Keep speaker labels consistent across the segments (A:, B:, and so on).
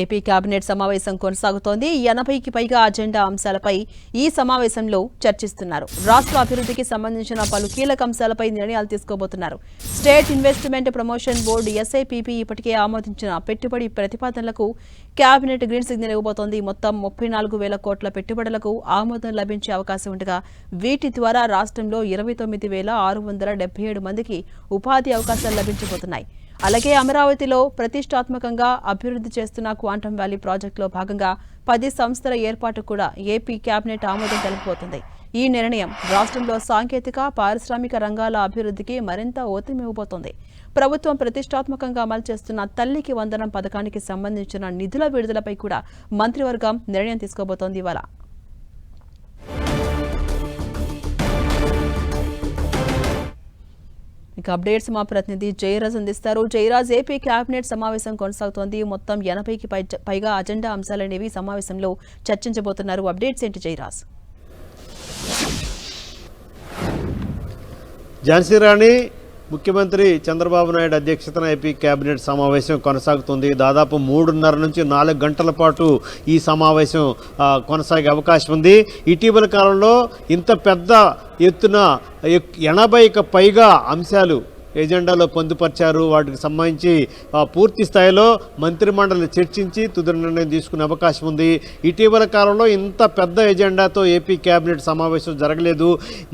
A: AP cabinet సమావేశం కొనసాగుతోంది. 80కి పైగా అజెండా అంశాలపై ఈ సమావేశంలో చర్చిస్తున్నారు. రాష్ట్ర అభివృద్ధికి సంబంధించిన పలు కీలక అంశాలపై నిర్ణయాలు తీసుకోబోతున్నారు. State investment promotion board SIPP ఇప్పటికే ఆమోదించిన పెట్టుబడి ప్రతిపాదనలకు కేబినెట్ గ్రీన్ సిగ్నల్ ఇవ్వబోతోంది. మొత్తం 34,000 కోట్ల పెట్టుబడులకు ఆమోదం లభించే అవకాశం ఉండగా వీటి ద్వారా రాష్ట్రంలో 29,677 మందికి ఉపాధి అవకాశాలు లభించబోతున్నాయి. అలాగే అమరావతిలో ప్రతిష్టాత్మకంగా అభివృద్ధి చేస్తున్న క్వాంటమ్ వ్యాలీ ప్రాజెక్టులో భాగంగా 10 సంస్థల ఏర్పాటు కూడా ఏపీ కేబినెట్ ఆమోదం తెలుపబోతుంది. ఈ నిర్ణయం రాష్ట్రంలో సాంకేతిక, పారిశ్రామిక రంగాల అభివృద్ధికి మరింత ఊతమివ్వబోతోంది. ప్రభుత్వం ప్రతిష్టాత్మకంగా అమలు చేస్తున్న తల్లికి వందనం పథకానికి సంబంధించిన నిధుల విడుదలపై కూడా మంత్రివర్గం నిర్ణయం తీసుకోబోతోంది. ఇవాళ ఇక అప్డేట్స్ మా ప్రతినిధి జయరాజ్ అందిస్తారు. జయరాజ్, ఏపీ కేబినెట్ సమావేశం కొనసాగుతోంది. మొత్తం 80కి పైగా అజెండా అంశాలనేవి సమావేశంలో చర్చించబోతున్నారు. అప్డేట్స్ ఏంటి జయరాజ్?
B: ఝాన్సీ రాణి, ముఖ్యమంత్రి చంద్రబాబు నాయుడు అధ్యక్షతన ఏపీ కేబినెట్ సమావేశం కొనసాగుతుంది. దాదాపు 3:30 నుంచి 4 గంటల పాటు ఈ సమావేశం కొనసాగే అవకాశం ఉంది. ఇటీవల కాలంలో ఇంత పెద్ద ఎత్తున 80కి పైగా అంశాలు ఎజెండాలో పొందుపరిచారు. వాటికి సంబంధించి పూర్తి స్థాయిలో మంత్రిమండలి చర్చించి తుది నిర్ణయం తీసుకునే అవకాశం ఉంది. ఇటీవల కాలంలో ఇంత పెద్ద ఎజెండాతో ఏపీ కేబినెట్ సమావేశం జరగలేదు.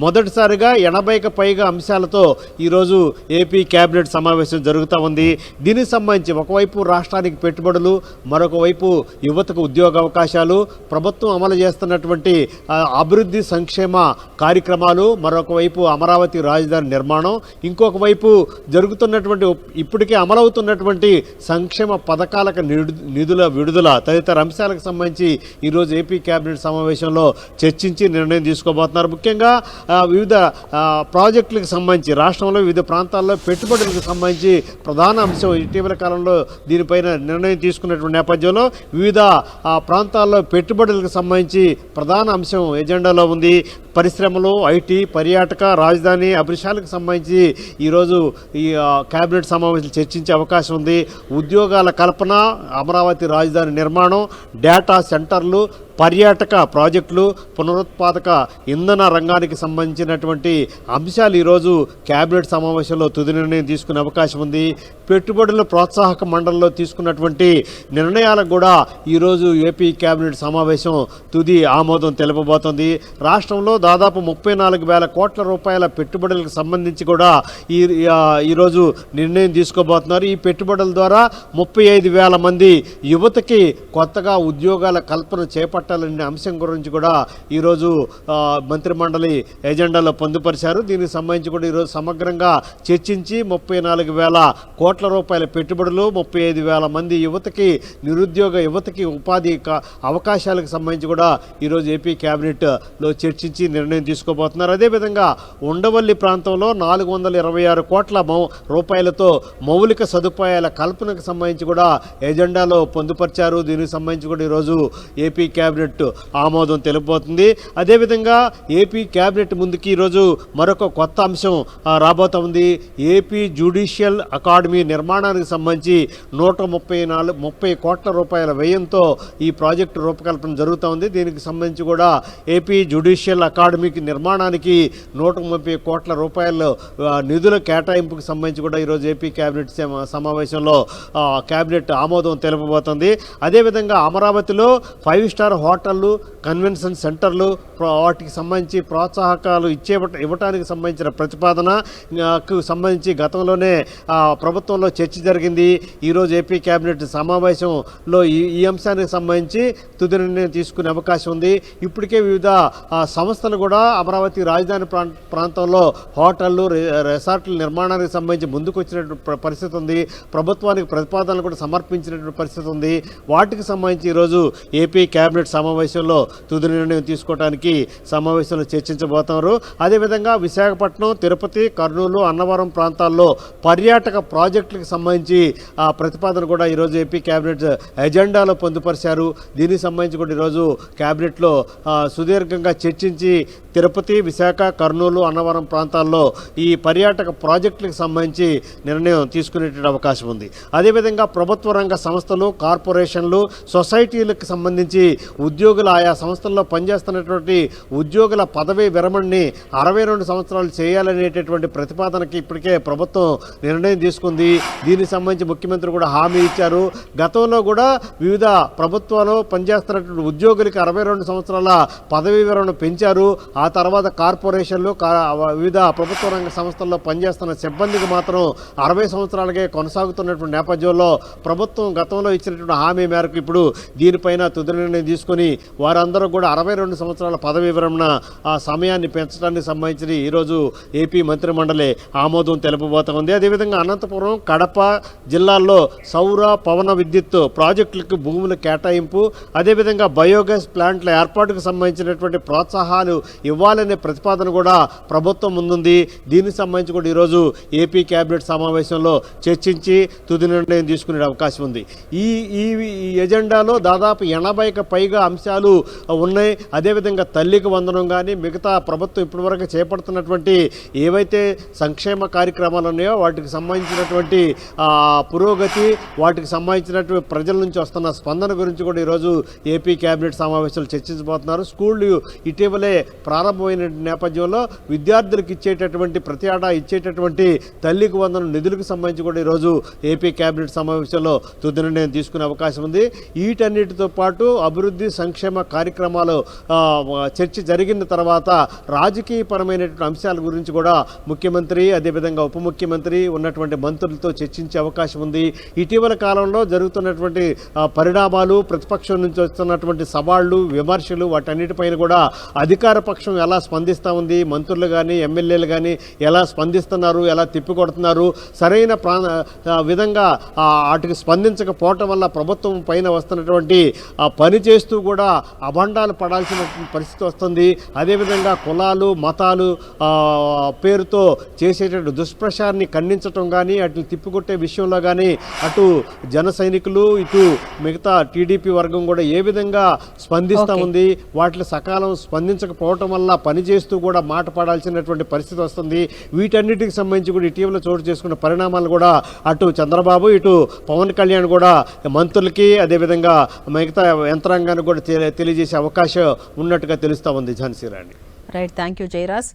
B: మొదటిసారిగా 80కి పైగా అంశాలతో ఈరోజు ఏపీ కేబినెట్ సమావేశం జరుగుతూ ఉంది. దీనికి సంబంధించి ఒకవైపు రాష్ట్రానికి పెట్టుబడులు, మరొక వైపు యువతకు ఉద్యోగ అవకాశాలు, ప్రభుత్వం అమలు చేస్తున్నటువంటి అభివృద్ధి సంక్షేమ కార్యక్రమాలు, మరొక వైపు అమరావతి రాజధాని నిర్మాణం, ఇంకొక వైపు జరుగుతున్నటువంటి ఇప్పటికే అమలవుతున్నటువంటి సంక్షేమ పథకాలకు నిధుల విడుదల తదితర అంశాలకు సంబంధించి ఈరోజు ఏపీ కేబినెట్ సమావేశంలో చర్చించి నిర్ణయం తీసుకోబోతున్నారు. ముఖ్యంగా వివిధ ప్రాజెక్టులకు సంబంధించి రాష్ట్రంలో వివిధ ప్రాంతాల్లో పెట్టుబడులకు సంబంధించి ప్రధాన అంశం ఇటీవల కాలంలో దీనిపైన నిర్ణయం తీసుకున్నటువంటి నేపథ్యంలో వివిధ ప్రాంతాల్లో పెట్టుబడులకు సంబంధించి ప్రధాన అంశం ఎజెండాలో ఉంది. పరిశ్రమలు, ఐటీ, పర్యాటక, రాజధాని అంశాలకు సంబంధించి ఈరోజు ఈ కేబినెట్ సమావేశం చర్చించే అవకాశం ఉంది. ఉద్యోగాల కల్పన, అమరావతి రాజధాని నిర్మాణం, డేటా సెంటర్లు, పర్యాటక ప్రాజెక్టులు, పునరుత్పాదక ఇంధన రంగానికి సంబంధించినటువంటి అంశాలు ఈరోజు కేబినెట్ సమావేశంలో తుది నిర్ణయం తీసుకునే అవకాశం ఉంది. పెట్టుబడుల ప్రోత్సాహక మండలిలో తీసుకున్నటువంటి నిర్ణయాలకు కూడా ఈరోజు ఏపీ కేబినెట్ సమావేశం తుది ఆమోదం తెలుపబోతోంది. రాష్ట్రంలో దాదాపు 34,000 కోట్ల రూపాయల పెట్టుబడులకు సంబంధించి కూడా ఈరోజు నిర్ణయం తీసుకోబోతున్నారు. ఈ పెట్టుబడుల ద్వారా 35,000 మంది యువతకి కొత్తగా ఉద్యోగాల కల్పన చేపట్టాలనే అంశం గురించి కూడా ఈరోజు మంత్రిమండలి ఎజెండాలో పొందుపరిచారు. దీనికి సంబంధించి కూడా ఈరోజు సమగ్రంగా చర్చించి 34,000 కోట్ల రూపాయల పెట్టుబడులు, 35,000 మంది యువతకి యువతకి ఉపాధి అవకాశాలకు సంబంధించి కూడా ఈరోజు ఏపీ కేబినెట్లో చర్చించి నిర్ణయం తీసుకోబోతున్నారు. అదేవిధంగా ఉండవల్లి ప్రాంతంలో 426 కోట్ల రూపాయలతో మౌలిక సదుపాయాల కల్పనకు సంబంధించి కూడా ఎజెండాలో పొందుపరిచారు. దీనికి సంబంధించి కూడా ఈరోజు ఏపీ కేబినెట్ ఆమోదం తెలుపబోతుంది. అదేవిధంగా ఏపీ కేబినెట్ ముందుకి ఈరోజు మరొక కొత్త అంశం రాబోతోంది. ఏపీ జ్యుడిషియల్ అకాడమీ నిర్మాణానికి సంబంధించి 130 కోట్ల రూపాయల వ్యయంతో ఈ ప్రాజెక్టు రూపకల్పన జరుగుతోంది. దీనికి సంబంధించి కూడా ఏపీ జ్యుడిషియల్ అకాడమీకి నిర్మాణానికి 130 కోట్ల రూపాయల నిధుల కేటాయింపుకు సంబంధించి కూడా ఈరోజు ఏపీ కేబినెట్ సమావేశంలో కేబినెట్ ఆమోదం తెలుపబోతోంది. అదేవిధంగా అమరావతిలో 5 స్టార్ హోటళ్లు, కన్వెన్షన్ సెంటర్లు, వాటికి సంబంధించి ప్రోత్సాహకాలు ఇవ్వటానికి సంబంధించిన ప్రతిపాదనకు సంబంధించి గతంలోనే ప్రభుత్వంలో చర్చ జరిగింది. ఈరోజు ఏపీ కేబినెట్ సమావేశంలో ఈ అంశానికి సంబంధించి తుది నిర్ణయం తీసుకునే అవకాశం ఉంది. ఇప్పటికే వివిధ సంస్థలు కూడా అమరావతి రాజధాని ప్రాంతంలో హోటళ్లు, రిసార్ట్ల నిర్మాణానికి సంబంధించి ముందుకు వచ్చినటువంటి పరిస్థితి ఉంది. ప్రభుత్వానికి ప్రతిపాదనలు కూడా సమర్పించినటువంటి పరిస్థితి ఉంది. వాటికి సంబంధించి ఈరోజు ఏపీ కేబినెట్ సమావేశంలో తుది నిర్ణయం తీసుకోవడానికి సమావేశంలో చర్చించబోతున్నారు. అదేవిధంగా విశాఖపట్నం, తిరుపతి, కర్నూలు, అన్నవరం ప్రాంతాల్లో పర్యాటక ప్రాజెక్టులకు సంబంధించి ఆ ప్రతిపాదన కూడా ఈరోజు ఏపీ క్యాబినెట్ ఎజెండాలో పొందుపరిచారు. దీనికి సంబంధించి కూడా ఈరోజు క్యాబినెట్లో సుదీర్ఘంగా చర్చించి తిరుపతి, విశాఖ, కర్నూలు, అన్నవరం ప్రాంతాల్లో ఈ పర్యాటక ప్రాజెక్టులకు సంబంధించి నిర్ణయం తీసుకునేటువంటి అవకాశం ఉంది. అదేవిధంగా ప్రభుత్వ రంగ సంస్థలు, కార్పొరేషన్లు, సొసైటీలకు సంబంధించి ఉద్యోగులు ఆయా సంస్థల్లో పనిచేస్తున్నటువంటి ఉద్యోగుల పదవీ విరమణని 62 సంవత్సరాలు చేయాలనేటటువంటి ప్రతిపాదనకి ఇప్పటికే ప్రభుత్వం నిర్ణయం తీసుకుంది. దీనికి సంబంధించి ముఖ్యమంత్రి కూడా హామీ ఇచ్చారు. గతంలో కూడా వివిధ ప్రభుత్వాలు పనిచేస్తున్నటువంటి ఉద్యోగులకి 62 సంవత్సరాల పదవీ విరమణ పెంచారు. ఆ తర్వాత కార్పొరేషన్లు, వివిధ ప్రభుత్వ రంగ సంస్థల్లో పనిచేస్తున్న సిబ్బందికి మాత్రం 60 సంవత్సరాలకే కొనసాగుతున్నటువంటి నేపథ్యంలో ప్రభుత్వం గతంలో ఇచ్చినటువంటి హామీ మేరకు ఇప్పుడు దీనిపైన తుది నిర్ణయం తీసుకుని వారందరూ కూడా 62 సంవత్సరాల పదవీ విరమణ ఆ సమయాన్ని పెంచడానికి సంబంధించి ఈరోజు ఏపీ మంత్రిమండలి ఆమోదం తెలుపబోతోంది. అదేవిధంగా అనంతపురం, కడప జిల్లాల్లో సౌర, పవన విద్యుత్ ప్రాజెక్టులకు భూముల కేటాయింపు, అదేవిధంగా బయోగ్యాస్ ప్లాంట్ల ఏర్పాటుకు సంబంధించినటువంటి ప్రోత్సాహాలు ఇవ్వాలనే ప్రతిపాదన కూడా ప్రభుత్వం ముందుంది. దీనికి సంబంధించి కూడా ఈరోజు ఏపీ క్యాబినెట్ సమావేశంలో చర్చించి తుది నిర్ణయం తీసుకునే అవకాశం ఉంది. ఈ ఈ ఎజెండాలో దాదాపు 80కి పైగా అంశాలు ఉన్నాయి. అదేవిధంగా తల్లికి వందనం కానీ మిగతా ప్రభుత్వం ఇప్పటివరకు చేపడుతున్నటువంటి ఏవైతే సంక్షేమ కార్యక్రమాలు ఉన్నాయో వాటికి సంబంధించినటువంటి పురోగతి, వాటికి సంబంధించినటువంటి ప్రజల నుంచి వస్తున్న స్పందన గురించి కూడా ఈరోజు ఏపీ క్యాబినెట్ సమావేశాలు చర్చించబోతున్నారు. స్కూళ్ళు ఇటీవలే ప్రారంభమైన నేపథ్యంలో విద్యార్థులకు ఇచ్చేటటువంటి ప్రతి ఏటా ఇచ్చేటటువంటి తల్లికి వందనం నిధులకు సంబంధించి కూడా ఈరోజు ఏపీ క్యాబినెట్ సమావేశంలో తుది నిర్ణయం తీసుకునే అవకాశం ఉంది. వీటన్నిటితో పాటు అభివృద్ధి సంక్షేమ కార్యక్రమాలు చర్చ జరిగిన తర్వాత రాజకీయపరమైనటువంటి అంశాల గురించి కూడా ముఖ్యమంత్రి, అదేవిధంగా ఉప ముఖ్యమంత్రి ఉన్నటువంటి మంత్రులతో చర్చించే అవకాశం ఉంది. ఇటీవల కాలంలో జరుగుతున్నటువంటి పరిణామాలు, ప్రతిపక్షం నుంచి వస్తున్నటువంటి సవాళ్లు, విమర్శలు, వాటన్నిటిపైన కూడా అధికార పక్షం ఎలా స్పందిస్తూ ఉంది, మంత్రులు కానీ ఎమ్మెల్యేలు కానీ ఎలా స్పందిస్తున్నారు, ఎలా తిప్పికొడుతున్నారు, సరైన విధంగా వాటికి స్పందించకపోవటం వల్ల ప్రభుత్వం పైన వస్తున్నటువంటి పని చేస్తూ కూడా అభండాలు పడాల్సిన పరిస్థితి వస్తుంది. అదేవిధంగా కులాలు, మతాలు పేరుతో చేసేటటువంటి దుష్ప్రచారాన్ని ఖండించడం కానీ, అటు తిప్పికొట్టే విషయంలో కానీ అటు జన సైనికులు, ఇటు మిగతా టీడీపీ వర్గం కూడా ఏ విధంగా స్పందిస్తూ ఉంది, వాటిని సకాలం స్పందించకపోవటం వల్ల పనిచేస్తూ కూడా మాట పడాల్సినటువంటి పరిస్థితి వస్తుంది. వీటన్నిటికి సంబంధించి కూడా ఇటీవల చోటు చేసుకున్న పరిణామాలు కూడా అటు చంద్రబాబు, ఇటు పవన్ కళ్యాణ్ కూడా మంత్రులకి అదేవిధంగా మిగతా యంత్రాంగానికి కూడా తెలియజేసే అవకాశం ఉన్నట్టుగా తెలుస్తూ ఉంది. Jhansi Rani.
A: Right, thank you Jayaraj.